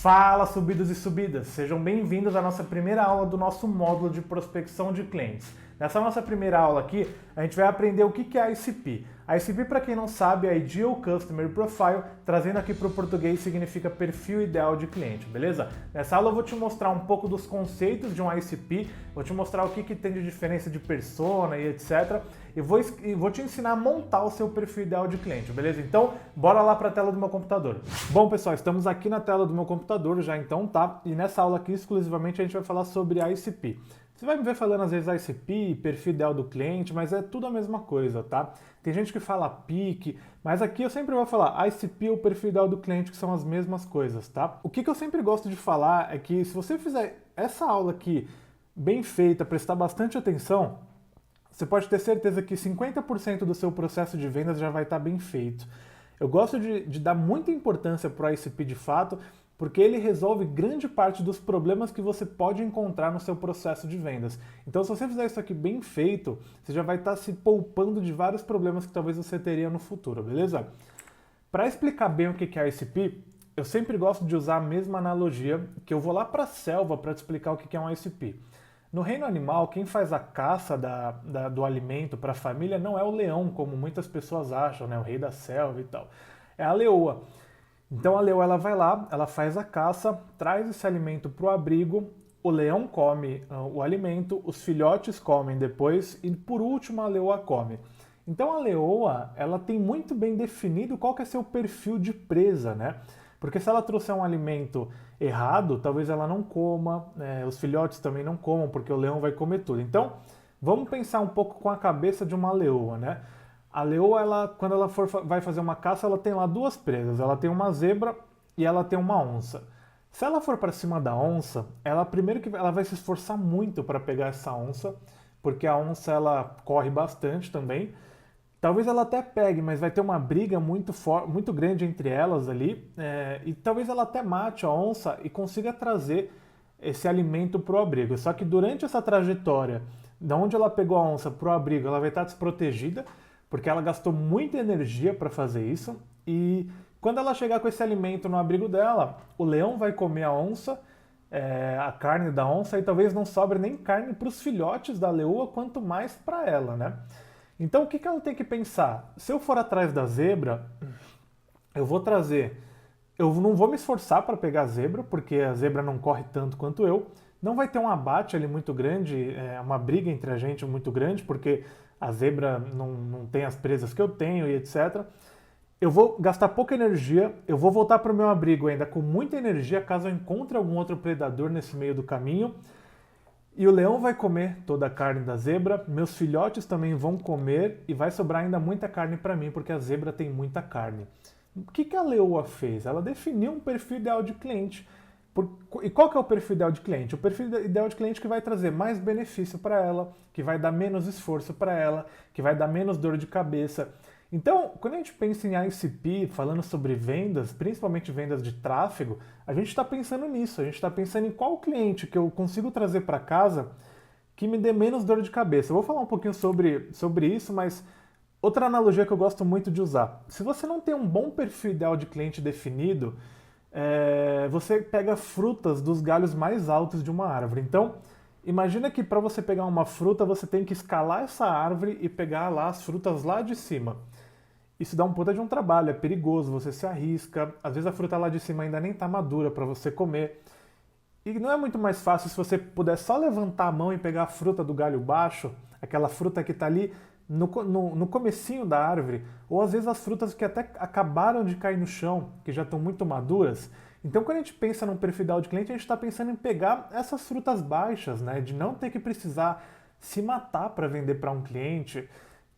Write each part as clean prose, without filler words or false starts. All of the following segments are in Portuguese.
Fala, subidos e subidas! Sejam bem-vindos à nossa primeira aula do nosso módulo de prospecção de clientes. Nessa nossa primeira aula aqui, a gente vai aprender o que é a ICP. A ICP, para quem não sabe, é Ideal Customer Profile, trazendo aqui para o português significa perfil ideal de cliente, beleza? Nessa aula eu vou te mostrar um pouco dos conceitos de um ICP, vou te mostrar o que tem de diferença de persona e etc. E vou te ensinar a montar o seu perfil ideal de cliente, beleza? Então, bora lá para a tela do meu computador. Bom, pessoal, estamos aqui na tela do meu computador já então, tá? E nessa aula aqui, exclusivamente, a gente vai falar sobre ICP. Você vai me ver falando às vezes ICP, perfil ideal do cliente, mas é tudo a mesma coisa, tá? Tem gente que fala PIC, mas aqui eu sempre vou falar ICP ou perfil ideal do cliente, que são as mesmas coisas, tá? O que eu sempre gosto de falar é que se você fizer essa aula aqui bem feita, prestar bastante atenção, você pode ter certeza que 50% do seu processo de vendas já vai estar bem feito. Eu gosto de dar muita importância para o ICP de fato, porque ele resolve grande parte dos problemas que você pode encontrar no seu processo de vendas. Então, se você fizer isso aqui bem feito, você já vai estar se poupando de vários problemas que talvez você teria no futuro, beleza? Para explicar bem o que é ICP, eu sempre gosto de usar a mesma analogia, que eu vou lá para a selva para te explicar o que é um ICP. No reino animal, quem faz a caça do alimento para a família não é o leão, como muitas pessoas acham, né? O rei da selva e tal. É a leoa. Então a leoa ela vai lá, ela faz a caça, traz esse alimento para o abrigo, o leão come o alimento, os filhotes comem depois e por último a leoa come. Então a leoa ela tem muito bem definido qual que é seu perfil de presa, né? Porque se ela trouxer um alimento errado, talvez ela não coma, os filhotes também não comam, porque o leão vai comer tudo. Então, vamos pensar um pouco com a cabeça de uma leoa, né? A leoa, quando ela vai fazer uma caça, ela tem lá duas presas. Ela tem uma zebra e ela tem uma onça. Se ela for para cima da onça, primeiro que ela vai se esforçar muito para pegar essa onça, porque a onça ela corre bastante também. Talvez ela até pegue, mas vai ter uma briga muito grande entre elas ali, e talvez ela até mate a onça e consiga trazer esse alimento para o abrigo. Só que durante essa trajetória, de onde ela pegou a onça para o abrigo, ela vai estar desprotegida, porque ela gastou muita energia para fazer isso, e quando ela chegar com esse alimento no abrigo dela, o leão vai comer a onça, a carne da onça, e talvez não sobre nem carne para os filhotes da leoa, quanto mais para ela, né? Então o que ela tem que pensar? Se eu for atrás da zebra, eu não vou me esforçar para pegar a zebra, porque a zebra não corre tanto quanto eu, não vai ter um abate ali muito grande, uma briga entre a gente muito grande, porque a zebra não tem as presas que eu tenho e etc. Eu vou gastar pouca energia, eu vou voltar para o meu abrigo ainda com muita energia, caso eu encontre algum outro predador nesse meio do caminho. E o leão vai comer toda a carne da zebra, meus filhotes também vão comer e vai sobrar ainda muita carne para mim, porque a zebra tem muita carne. O que a leoa fez? Ela definiu um perfil ideal de cliente. E qual que é o perfil ideal de cliente? O perfil ideal de cliente que vai trazer mais benefício para ela, que vai dar menos esforço para ela, que vai dar menos dor de cabeça. Então, quando a gente pensa em ICP, falando sobre vendas, principalmente vendas de tráfego, a gente está pensando nisso, a gente está pensando em qual cliente que eu consigo trazer para casa que me dê menos dor de cabeça. Eu vou falar um pouquinho sobre isso, mas outra analogia que eu gosto muito de usar. Se você não tem um bom perfil ideal de cliente definido, você pega frutas dos galhos mais altos de uma árvore. Então, imagina que para você pegar uma fruta, você tem que escalar essa árvore e pegar lá as frutas lá de cima. Isso dá um puta de um trabalho, é perigoso, você se arrisca, às vezes a fruta lá de cima ainda nem está madura para você comer. E não é muito mais fácil se você puder só levantar a mão e pegar a fruta do galho baixo, aquela fruta que está ali no comecinho da árvore, ou às vezes as frutas que até acabaram de cair no chão, que já estão muito maduras. Então quando a gente pensa num perfil ideal de cliente, a gente está pensando em pegar essas frutas baixas, né? De não ter que precisar se matar para vender para um cliente,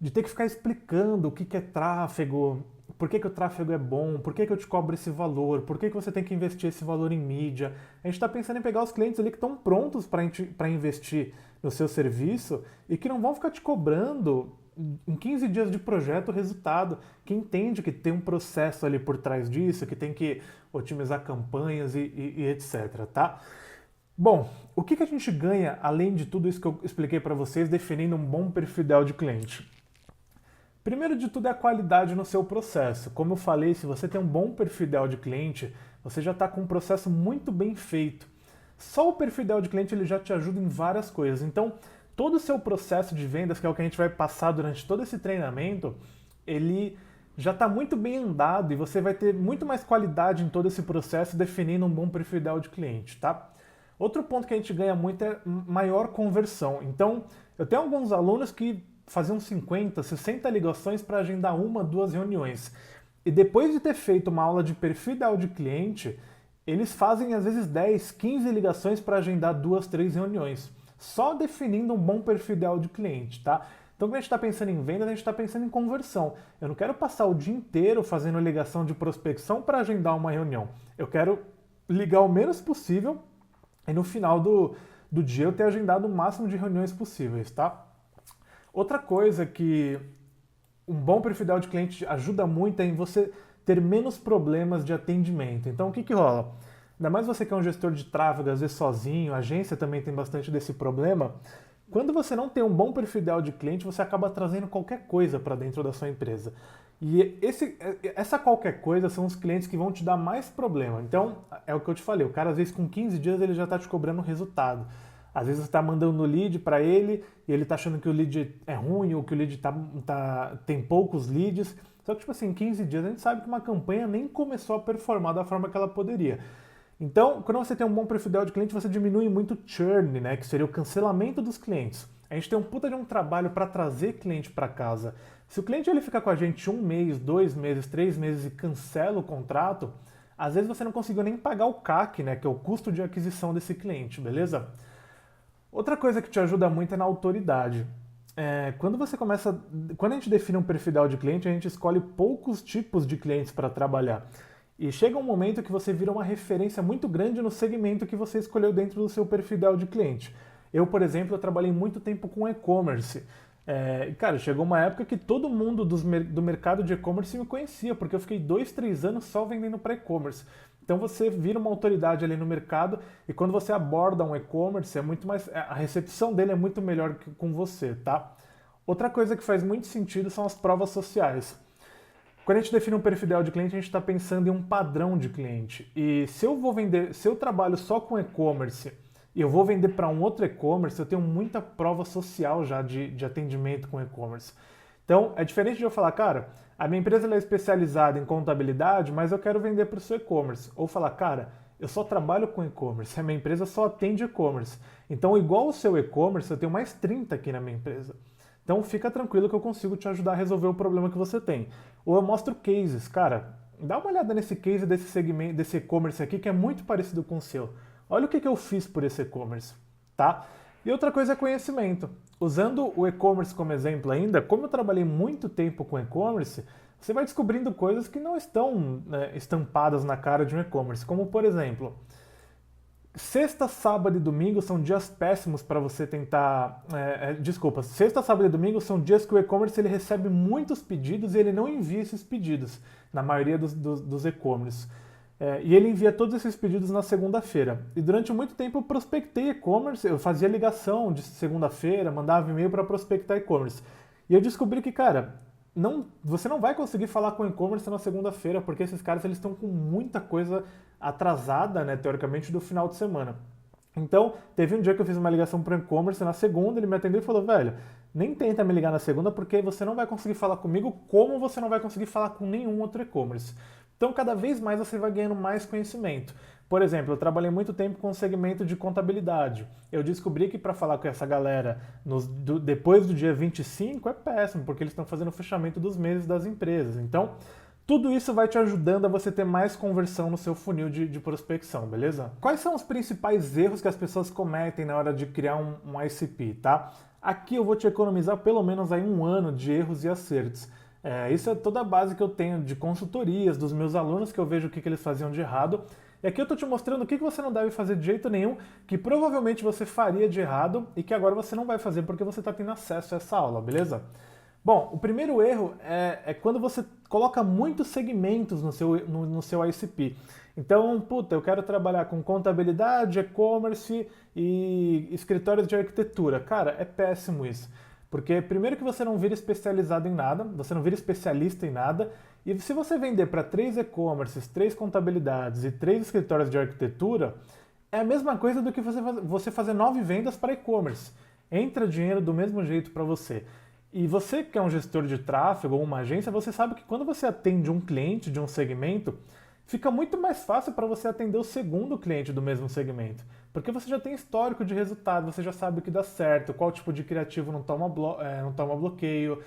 de ter que ficar explicando o que é tráfego, por que o tráfego é bom, por que eu te cobro esse valor, por que você tem que investir esse valor em mídia. A gente está pensando em pegar os clientes ali que estão prontos para investir no seu serviço e que não vão ficar te cobrando em 15 dias de projeto o resultado, que entende que tem um processo ali por trás disso, que tem que otimizar campanhas e etc, tá? Bom, o que a gente ganha além de tudo isso que eu expliquei para vocês definindo um bom perfil ideal de cliente? Primeiro de tudo é a qualidade no seu processo. Como eu falei, se você tem um bom perfil ideal de cliente, você já está com um processo muito bem feito. Só o perfil ideal de cliente ele já te ajuda em várias coisas. Então, todo o seu processo de vendas, que é o que a gente vai passar durante todo esse treinamento, ele já está muito bem andado e você vai ter muito mais qualidade em todo esse processo definindo um bom perfil ideal de cliente, tá? Outro ponto que a gente ganha muito é maior conversão. Então, eu tenho alguns alunos que faziam 50, 60 ligações para agendar 1, 2 reuniões. E depois de ter feito uma aula de perfil ideal de cliente, eles fazem às vezes 10, 15 ligações para agendar 2, 3 reuniões. Só definindo um bom perfil ideal de cliente, tá? Então, quando a gente está pensando em venda, a gente está pensando em conversão. Eu não quero passar o dia inteiro fazendo ligação de prospecção para agendar uma reunião. Eu quero ligar o menos possível e no final do dia eu ter agendado o máximo de reuniões possíveis, tá? Outra coisa que um bom perfil ideal de cliente ajuda muito é em você ter menos problemas de atendimento. Então, o que rola? Ainda mais você que é um gestor de tráfego, às vezes sozinho, a agência também tem bastante desse problema. Quando você não tem um bom perfil ideal de cliente, você acaba trazendo qualquer coisa para dentro da sua empresa. E essa qualquer coisa são os clientes que vão te dar mais problema. Então, é o que eu te falei, o cara às vezes com 15 dias ele já está te cobrando resultado. Às vezes você está mandando o lead para ele e ele está achando que o lead é ruim ou que o lead tem poucos leads. Só que, tipo assim, em 15 dias a gente sabe que uma campanha nem começou a performar da forma que ela poderia. Então, quando você tem um bom perfil ideal de cliente, você diminui muito o churn, né, que seria o cancelamento dos clientes. A gente tem um puta de um trabalho para trazer cliente para casa. Se o cliente ele fica com a gente 1 mês, 2 meses, 3 meses e cancela o contrato, às vezes você não conseguiu nem pagar o CAC, né, que é o custo de aquisição desse cliente, beleza? Outra coisa que te ajuda muito é na autoridade. Quando a gente define um perfil ideal de cliente, a gente escolhe poucos tipos de clientes para trabalhar. E chega um momento que você vira uma referência muito grande no segmento que você escolheu dentro do seu perfil ideal de cliente. Eu, por exemplo, eu trabalhei muito tempo com e-commerce. Cara, chegou uma época que todo mundo do mercado de e-commerce me conhecia, porque eu fiquei 2, 3 anos só vendendo para e-commerce. Então você vira uma autoridade ali no mercado e quando você aborda um e-commerce, a recepção dele é muito melhor que com você, tá? Outra coisa que faz muito sentido são as provas sociais. Quando a gente define um perfil ideal de cliente, a gente está pensando em um padrão de cliente. E se eu trabalho só com e-commerce e eu vou vender para um outro e-commerce, eu tenho muita prova social já de atendimento com e-commerce. Então, é diferente de eu falar, cara, a minha empresa é especializada em contabilidade, mas eu quero vender para o seu e-commerce. Ou falar, cara, eu só trabalho com e-commerce, a minha empresa só atende e-commerce. Então, igual o seu e-commerce, eu tenho mais 30 aqui na minha empresa. Então, fica tranquilo que eu consigo te ajudar a resolver o problema que você tem. Ou eu mostro cases, cara, dá uma olhada nesse case desse segmento, desse e-commerce aqui, que é muito parecido com o seu. Olha o que eu fiz por esse e-commerce, tá? E outra coisa é conhecimento. Usando o e-commerce como exemplo ainda, como eu trabalhei muito tempo com e-commerce, você vai descobrindo coisas que não estão estampadas na cara de um e-commerce. Como, por exemplo, sexta, sábado e domingo são dias péssimos para você tentar... sexta, sábado e domingo são dias que o e-commerce ele recebe muitos pedidos e ele não envia esses pedidos, na maioria dos e-commerce. E ele envia todos esses pedidos na segunda-feira. E durante muito tempo eu prospectei e-commerce, eu fazia ligação de segunda-feira, mandava e-mail para prospectar e-commerce. E eu descobri que, cara, você não vai conseguir falar com e-commerce na segunda-feira, porque esses caras eles estão com muita coisa atrasada, né, teoricamente, do final de semana. Então, teve um dia que eu fiz uma ligação para o e-commerce, na segunda ele me atendeu e falou, velho, nem tenta me ligar na segunda, porque você não vai conseguir falar comigo como você não vai conseguir falar com nenhum outro e-commerce. Então, cada vez mais você vai ganhando mais conhecimento. Por exemplo, eu trabalhei muito tempo com o segmento de contabilidade. Eu descobri que para falar com essa galera depois do dia 25 é péssimo, porque eles estão fazendo o fechamento dos meses das empresas. Então, tudo isso vai te ajudando a você ter mais conversão no seu funil de prospecção, beleza? Quais são os principais erros que as pessoas cometem na hora de criar um ICP, tá? Aqui eu vou te economizar pelo menos aí 1 ano de erros e acertos. Isso é toda a base que eu tenho de consultorias dos meus alunos, que eu vejo o que eles faziam de errado. E aqui eu estou te mostrando o que você não deve fazer de jeito nenhum, que provavelmente você faria de errado e que agora você não vai fazer porque você está tendo acesso a essa aula, beleza? Bom, o primeiro erro é quando você coloca muitos segmentos no seu ICP. Então, eu quero trabalhar com contabilidade, e-commerce e escritórios de arquitetura. Cara, é péssimo isso. Porque primeiro que você não vira especializado em nada, você não vira especialista em nada, E se você vender para 3 e-commerces, 3 contabilidades e 3 escritórios de arquitetura, é a mesma coisa do que você fazer 9 vendas para e-commerce. Entra dinheiro do mesmo jeito para você. E você que é um gestor de tráfego ou uma agência, você sabe que quando você atende um cliente de um segmento, fica muito mais fácil para você atender o segundo cliente do mesmo segmento. Porque você já tem histórico de resultado, você já sabe o que dá certo, qual tipo de criativo não toma bloqueio,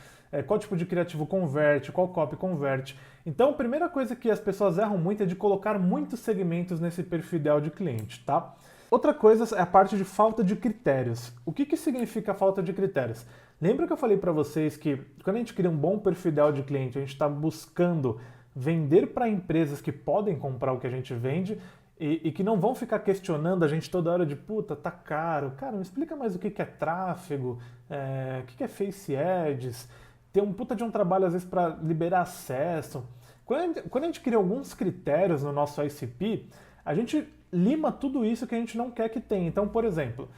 qual tipo de criativo converte, qual copy converte. Então, a primeira coisa que as pessoas erram muito é de colocar muitos segmentos nesse perfil ideal de cliente, tá? Outra coisa é a parte de falta de critérios. O que significa falta de critérios? Lembra que eu falei para vocês que quando a gente cria um bom perfil ideal de cliente, a gente está buscando vender para empresas que podem comprar o que a gente vende e que não vão ficar questionando a gente toda hora de puta, tá caro. Cara, me explica mais o que é tráfego, o que é Face Ads, tem um puta de um trabalho às vezes para liberar acesso. Quando a gente cria alguns critérios no nosso ICP, a gente lima tudo isso que a gente não quer que tenha. Então, por exemplo,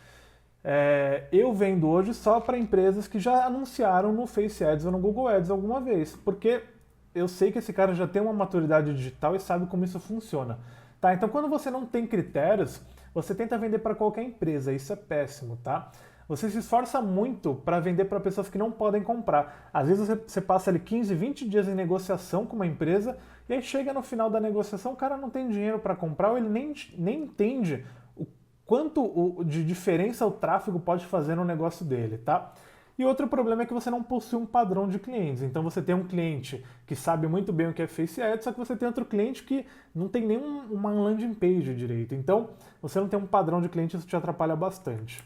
eu vendo hoje só para empresas que já anunciaram no Face Ads ou no Google Ads alguma vez, porque eu sei que esse cara já tem uma maturidade digital e sabe como isso funciona. Tá? Então, quando você não tem critérios, você tenta vender para qualquer empresa, isso é péssimo, tá? Você se esforça muito para vender para pessoas que não podem comprar. Às vezes você passa ali 15, 20 dias em negociação com uma empresa e aí chega no final da negociação, o cara não tem dinheiro para comprar ou ele nem entende o quanto de diferença o tráfego pode fazer no negócio dele, tá? E outro problema é que você não possui um padrão de clientes. Então você tem um cliente que sabe muito bem o que é Face Ads, só que você tem outro cliente que não tem nem uma landing page direito. Então você não tem um padrão de cliente, isso te atrapalha bastante.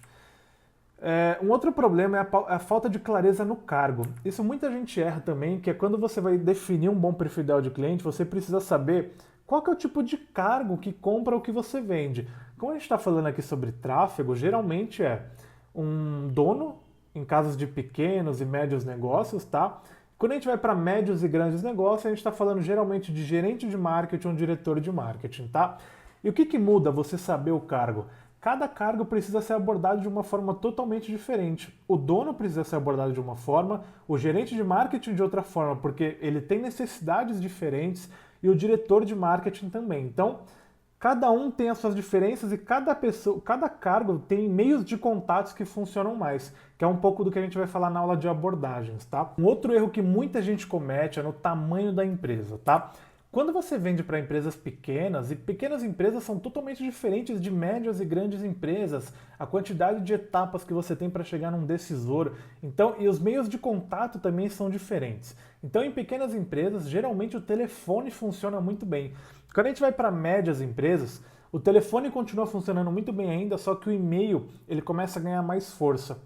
Um outro problema é a falta de clareza no cargo. Isso muita gente erra também, que é quando você vai definir um bom perfil ideal de cliente, você precisa saber qual que é o tipo de cargo que compra o que você vende. Como a gente está falando aqui sobre tráfego, geralmente é um dono, em casos de pequenos e médios negócios, tá? Quando a gente vai para médios e grandes negócios, a gente está falando geralmente de gerente de marketing ou diretor de marketing, tá? E o que muda você saber o cargo? Cada cargo precisa ser abordado de uma forma totalmente diferente. O dono precisa ser abordado de uma forma, o gerente de marketing de outra forma, porque ele tem necessidades diferentes, e o diretor de marketing também. Então, cada um tem as suas diferenças e cada cargo tem meios de contatos que funcionam mais, que é um pouco do que a gente vai falar na aula de abordagens, tá? Um outro erro que muita gente comete é no tamanho da empresa, tá? Quando você vende para empresas pequenas, e pequenas empresas são totalmente diferentes de médias e grandes empresas, a quantidade de etapas que você tem para chegar num decisor, então, e os meios de contato também são diferentes. Então, em pequenas empresas, geralmente o telefone funciona muito bem. Quando a gente vai para médias empresas, o telefone continua funcionando muito bem ainda, só que o e-mail ele começa a ganhar mais força.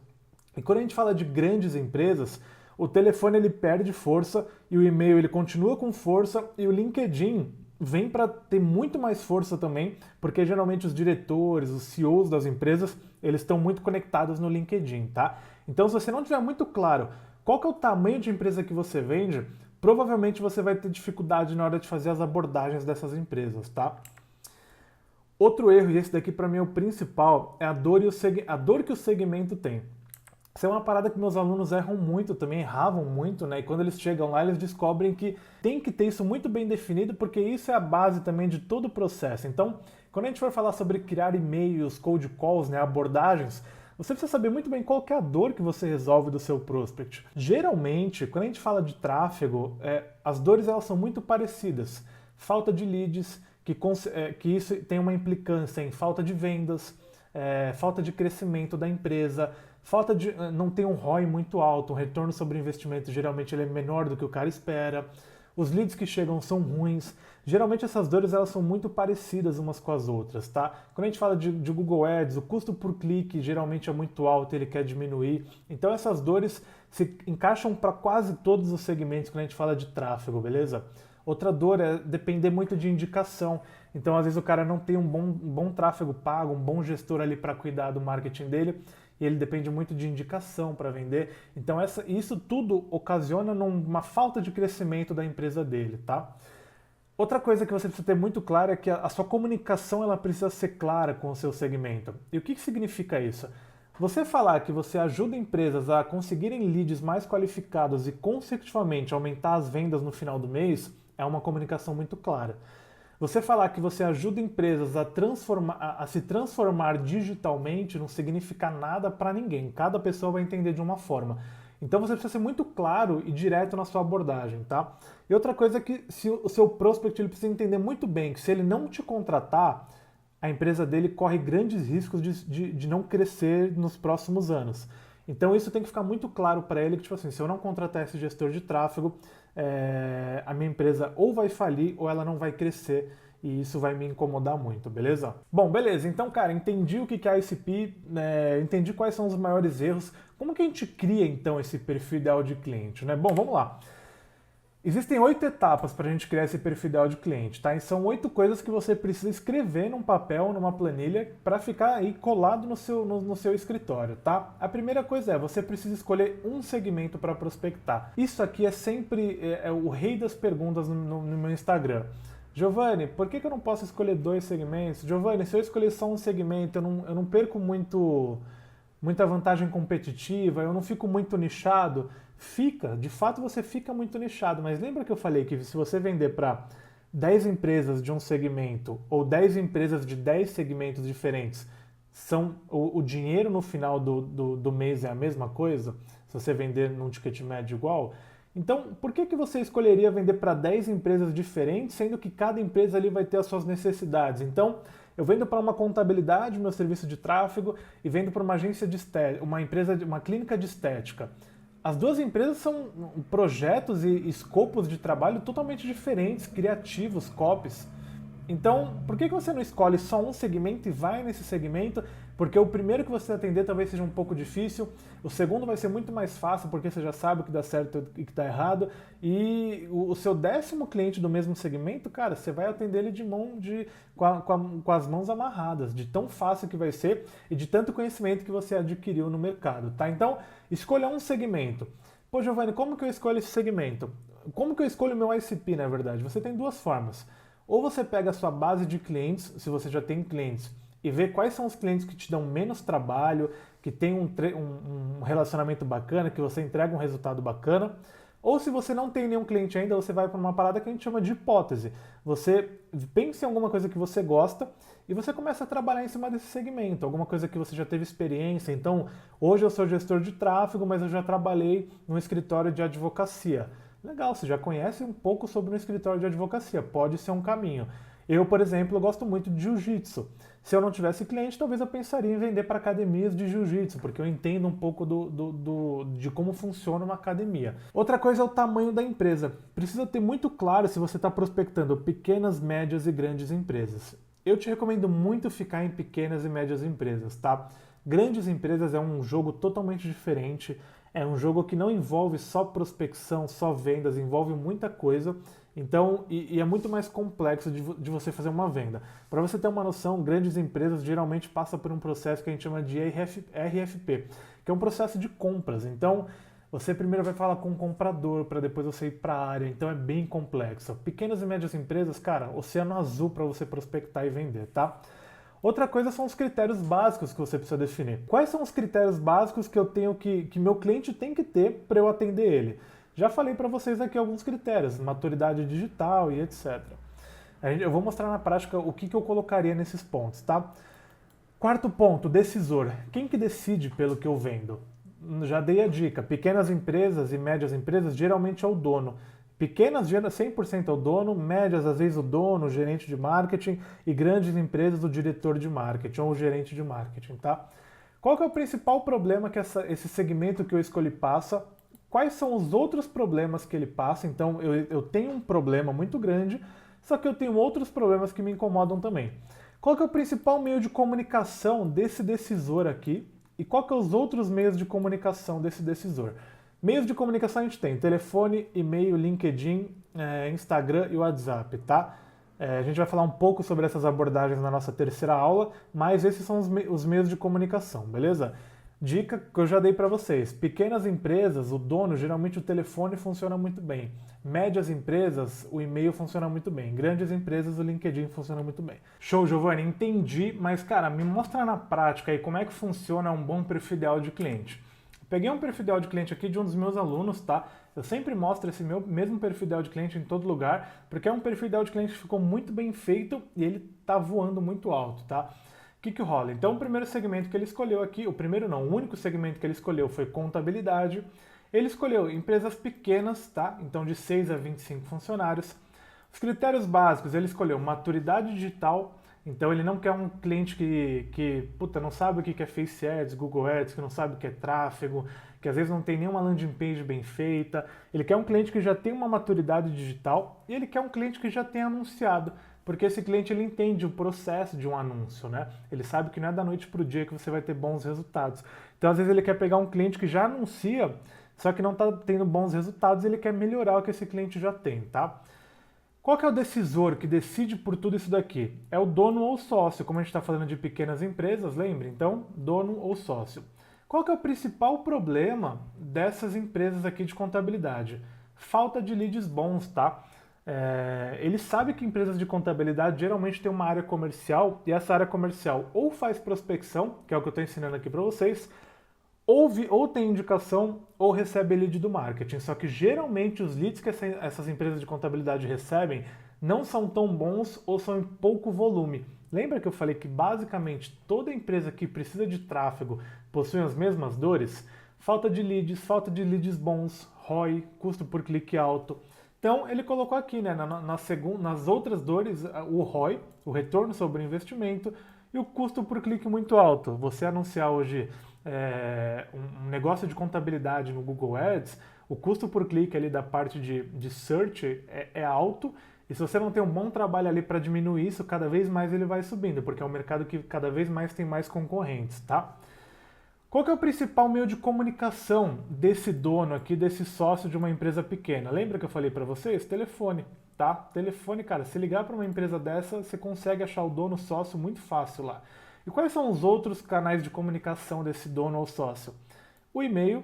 E quando a gente fala de grandes empresas, o telefone ele perde força e o e-mail ele continua com força e o LinkedIn vem para ter muito mais força também, porque geralmente os diretores, os CEOs das empresas, eles estão muito conectados no LinkedIn, tá? Então, se você não tiver muito claro qual que é o tamanho de empresa que você vende, provavelmente você vai ter dificuldade na hora de fazer as abordagens dessas empresas, tá? Outro erro, e esse daqui para mim é o principal, é a dor que o segmento tem. Isso é uma parada que meus alunos erram muito também, erravam muito, né? E quando eles chegam lá, eles descobrem que tem que ter isso muito bem definido, porque isso é a base também de todo o processo. Então, quando a gente for falar sobre criar e-mails, cold calls, né, abordagens, você precisa saber muito bem qual que é a dor que você resolve do seu prospect. Geralmente, quando a gente fala de tráfego, as dores elas são muito parecidas. Falta de leads, que isso tem uma implicância em falta de vendas, falta de crescimento da empresa, não tem um ROI muito alto, um retorno sobre investimento geralmente ele é menor do que o cara espera, os leads que chegam são ruins. Geralmente essas dores elas são muito parecidas umas com as outras, tá? Quando a gente fala de Google Ads, o custo por clique geralmente é muito alto, ele quer diminuir. Então essas dores se encaixam para quase todos os segmentos quando a gente fala de tráfego, beleza? Outra dor é depender muito de indicação. Então às vezes o cara não tem um bom tráfego pago, um bom gestor ali para cuidar do marketing dele, e ele depende muito de indicação para vender. Então isso tudo ocasiona numa falta de crescimento da empresa dele, tá? Outra coisa que você precisa ter muito claro é que a sua comunicação ela precisa ser clara com o seu segmento. E o que significa isso? Você falar que você ajuda empresas a conseguirem leads mais qualificados e consecutivamente aumentar as vendas no final do mês é uma comunicação muito clara. Você falar que você ajuda empresas a se transformar digitalmente não significa nada para ninguém. Cada pessoa vai entender de uma forma. Então você precisa ser muito claro e direto na sua abordagem, tá? E outra coisa é que se o seu prospect ele precisa entender muito bem que se ele não te contratar, a empresa dele corre grandes riscos de não crescer nos próximos anos. Então isso tem que ficar muito claro para ele que, tipo assim, se eu não contratar esse gestor de tráfego, a minha empresa ou vai falir ou ela não vai crescer e isso vai me incomodar muito, beleza? Bom, beleza. Então, cara, entendi o que é ICP, entendi quais são os maiores erros. Como que a gente cria, então, esse perfil ideal de cliente, né? Bom, vamos lá. Existem 8 etapas para a gente criar esse perfil ideal de cliente, tá? E são 8 coisas que você precisa escrever num papel, numa planilha, para ficar aí colado no seu escritório, tá? A primeira coisa é, você precisa escolher um segmento para prospectar. Isso aqui é sempre o rei das perguntas no meu Instagram. Giovanni, por que eu não posso escolher 2 segmentos? Giovanni, se eu escolher só um segmento, eu não perco muita vantagem competitiva, eu não fico muito nichado. Fica, de fato você fica muito nichado, mas lembra que eu falei que se você vender para 10 empresas de um segmento ou 10 empresas de 10 segmentos diferentes, o dinheiro no final do mês é a mesma coisa? Se você vender num ticket médio igual? Então, por que você escolheria vender para 10 empresas diferentes, sendo que cada empresa ali vai ter as suas necessidades? Então, eu vendo para uma contabilidade, meu serviço de tráfego, e vendo para uma agência de estética, uma clínica de estética. As duas empresas são projetos e escopos de trabalho totalmente diferentes, criativos, copies. Então, por que você não escolhe só um segmento e vai nesse segmento? Porque o primeiro que você atender talvez seja um pouco difícil, o segundo vai ser muito mais fácil porque você já sabe o que dá certo e o que dá errado, e o seu 10º cliente do mesmo segmento, cara, você vai atender ele com as mãos amarradas, de tão fácil que vai ser e de tanto conhecimento que você adquiriu no mercado, tá? Então, escolha um segmento. Pô, Giovanni, como que eu escolho esse segmento? Como que eu escolho o meu ICP, na verdade? Você tem 2 formas. Ou você pega a sua base de clientes, se você já tem clientes, e vê quais são os clientes que te dão menos trabalho, que tem um relacionamento bacana, que você entrega um resultado bacana. Ou se você não tem nenhum cliente ainda, você vai para uma parada que a gente chama de hipótese. Você pensa em alguma coisa que você gosta e você começa a trabalhar em cima desse segmento, alguma coisa que você já teve experiência. Então, hoje eu sou gestor de tráfego, mas eu já trabalhei num escritório de advocacia. Legal, você já conhece um pouco sobre um escritório de advocacia, pode ser um caminho. Eu, por exemplo, gosto muito de jiu-jitsu. Se eu não tivesse cliente, talvez eu pensaria em vender para academias de jiu-jitsu, porque eu entendo um pouco de como funciona uma academia. Outra coisa é o tamanho da empresa. Precisa ter muito claro se você está prospectando pequenas, médias e grandes empresas. Eu te recomendo muito ficar em pequenas e médias empresas, tá? Grandes empresas é um jogo totalmente diferente, é um jogo que não envolve só prospecção, só vendas, envolve muita coisa. Então, e é muito mais complexo de você fazer uma venda. Para você ter uma noção, grandes empresas geralmente passam por um processo que a gente chama de RFP, que é um processo de compras. Então, você primeiro vai falar com o comprador, para depois você ir para a área. Então, é bem complexo. Pequenas e médias empresas, cara, oceano azul para você prospectar e vender, tá? Outra coisa são os critérios básicos que você precisa definir. Quais são os critérios básicos que eu tenho que meu cliente tem que ter para eu atender ele? Já falei para vocês aqui alguns critérios, maturidade digital e etc. Eu vou mostrar na prática o que eu colocaria nesses pontos, tá? 4º ponto, decisor. Quem que decide pelo que eu vendo? Já dei a dica, pequenas empresas e médias empresas geralmente é o dono. Pequenas, 100% é o dono, médias, às vezes o dono, o gerente de marketing, e grandes empresas, o diretor de marketing ou o gerente de marketing, tá? Qual que é o principal problema que esse segmento que eu escolhi passa? Quais são os outros problemas que ele passa? Então, eu tenho um problema muito grande, só que eu tenho outros problemas que me incomodam também. Qual que é o principal meio de comunicação desse decisor aqui? E qual que é os outros meios de comunicação desse decisor? Meios de comunicação a gente tem telefone, e-mail, LinkedIn, Instagram e WhatsApp, tá? A gente vai falar um pouco sobre essas abordagens na nossa 3ª aula, mas esses são os meios de comunicação, beleza? Dica que eu já dei para vocês. Pequenas empresas, o dono, geralmente o telefone funciona muito bem. Médias empresas, o e-mail funciona muito bem. Grandes empresas, o LinkedIn funciona muito bem. Show, Giovanni, entendi, mas cara, me mostra na prática aí como é que funciona um bom perfil ideal de cliente. Peguei um perfil ideal de cliente aqui de um dos meus alunos, tá? Eu sempre mostro esse meu mesmo perfil ideal de cliente em todo lugar, porque é um perfil ideal de cliente que ficou muito bem feito e ele tá voando muito alto, tá? O que rola? Então, o primeiro segmento que ele escolheu aqui, o primeiro não, o único segmento que ele escolheu foi contabilidade. Ele escolheu empresas pequenas, tá? Então, de 6 a 25 funcionários. Os critérios básicos, ele escolheu maturidade digital. Então, ele não quer um cliente que não sabe o que é Face Ads, Google Ads, que não sabe o que é tráfego, que às vezes não tem nenhuma landing page bem feita. Ele quer um cliente que já tem uma maturidade digital e ele quer um cliente que já tem anunciado. Porque esse cliente ele entende o processo de um anúncio, né? Ele sabe que não é da noite para o dia que você vai ter bons resultados. Então, às vezes, ele quer pegar um cliente que já anuncia, só que não está tendo bons resultados e ele quer melhorar o que esse cliente já tem, tá? Qual que é o decisor que decide por tudo isso daqui? É o dono ou sócio, como a gente está falando de pequenas empresas, lembre? Então, dono ou sócio. Qual que é o principal problema dessas empresas aqui de contabilidade? Falta de leads bons, tá? Ele sabe que empresas de contabilidade geralmente têm uma área comercial e essa área comercial ou faz prospecção, que é o que eu estou ensinando aqui para vocês, ou tem indicação ou recebe lead do marketing. Só que geralmente os leads que essas empresas de contabilidade recebem não são tão bons ou são em pouco volume. Lembra que eu falei que basicamente toda empresa que precisa de tráfego possui as mesmas dores? Falta de leads bons, ROI, custo por clique alto. Então ele colocou aqui, né, nas outras dores, o ROI, o retorno sobre o investimento, e o custo por clique muito alto. Você anunciar hoje um negócio de contabilidade no Google Ads, o custo por clique ali da parte de search é alto, e se você não tem um bom trabalho ali para diminuir isso, cada vez mais ele vai subindo, porque é um mercado que cada vez mais tem mais concorrentes, tá? Qual que é o principal meio de comunicação desse dono aqui, desse sócio de uma empresa pequena? Lembra que eu falei para vocês? Telefone, tá? Telefone, cara, se ligar para uma empresa dessa, você consegue achar o dono sócio muito fácil lá. E quais são os outros canais de comunicação desse dono ou sócio? O e-mail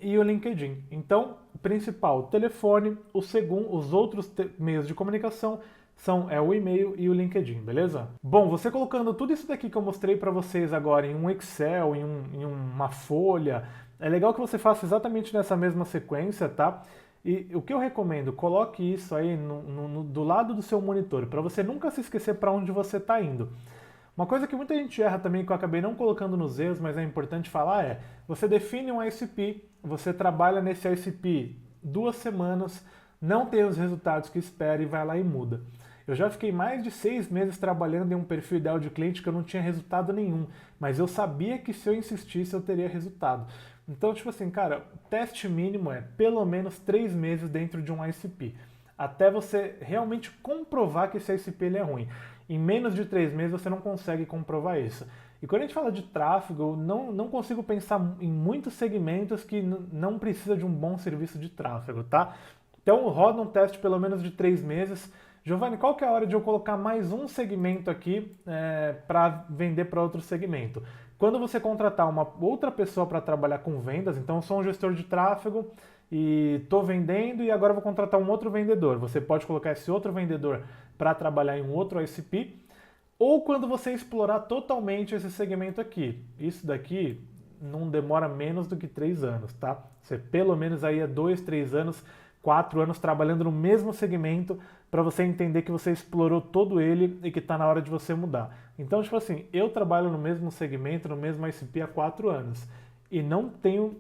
e o LinkedIn. Então, o principal, o telefone, os outros meios de comunicação são o e-mail e o LinkedIn, beleza? Bom, você colocando tudo isso daqui que eu mostrei para vocês agora em um Excel, em uma folha, é legal que você faça exatamente nessa mesma sequência, tá? E o que eu recomendo, coloque isso aí do lado do seu monitor, para você nunca se esquecer para onde você está indo. Uma coisa que muita gente erra também, que eu acabei não colocando nos erros, mas é importante falar, você define um ICP, você trabalha nesse ICP 2 semanas, não tem os resultados que espera e vai lá e muda. Eu já fiquei mais de 6 meses trabalhando em um perfil ideal de cliente que eu não tinha resultado nenhum, mas eu sabia que se eu insistisse eu teria resultado. Então, tipo assim, cara, o teste mínimo é pelo menos 3 meses dentro de um ICP, até você realmente comprovar que esse ICP ele é ruim. Em menos de 3 meses você não consegue comprovar isso. E quando a gente fala de tráfego, eu não consigo pensar em muitos segmentos que não precisa de um bom serviço de tráfego, tá? Então roda um teste pelo menos de 3 meses. Giovanni, qual que é a hora de eu colocar mais um segmento aqui para vender para outro segmento? Quando você contratar uma outra pessoa para trabalhar com vendas, então eu sou um gestor de tráfego e estou vendendo e agora vou contratar um outro vendedor. Você pode colocar esse outro vendedor para trabalhar em um outro ICP, ou quando você explorar totalmente esse segmento aqui. Isso daqui não demora menos do que 3 anos, tá? Você pelo menos aí é 2, 3 anos, 4 anos trabalhando no mesmo segmento para você entender que você explorou todo ele e que está na hora de você mudar. Então, tipo assim, eu trabalho no mesmo segmento, no mesmo ICP há 4 anos e não tenho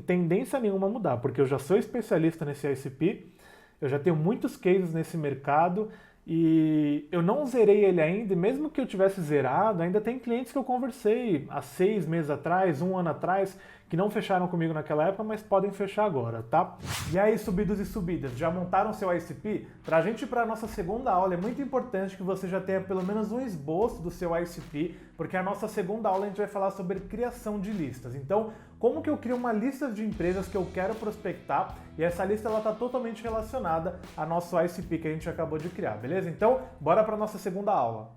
tendência nenhuma a mudar, porque eu já sou especialista nesse ICP, eu já tenho muitos cases nesse mercado e eu não zerei ele ainda, e mesmo que eu tivesse zerado, ainda tem clientes que eu conversei há 6 meses atrás, 1 ano atrás, que não fecharam comigo naquela época, mas podem fechar agora, tá? E aí, subidos e subidas, já montaram seu ICP? Pra gente ir pra nossa segunda aula, é muito importante que você já tenha pelo menos um esboço do seu ICP, porque a nossa segunda aula a gente vai falar sobre criação de listas. Então, como que eu crio uma lista de empresas que eu quero prospectar, e essa lista ela tá totalmente relacionada ao nosso ICP que a gente acabou de criar, beleza? Então, bora pra nossa segunda aula.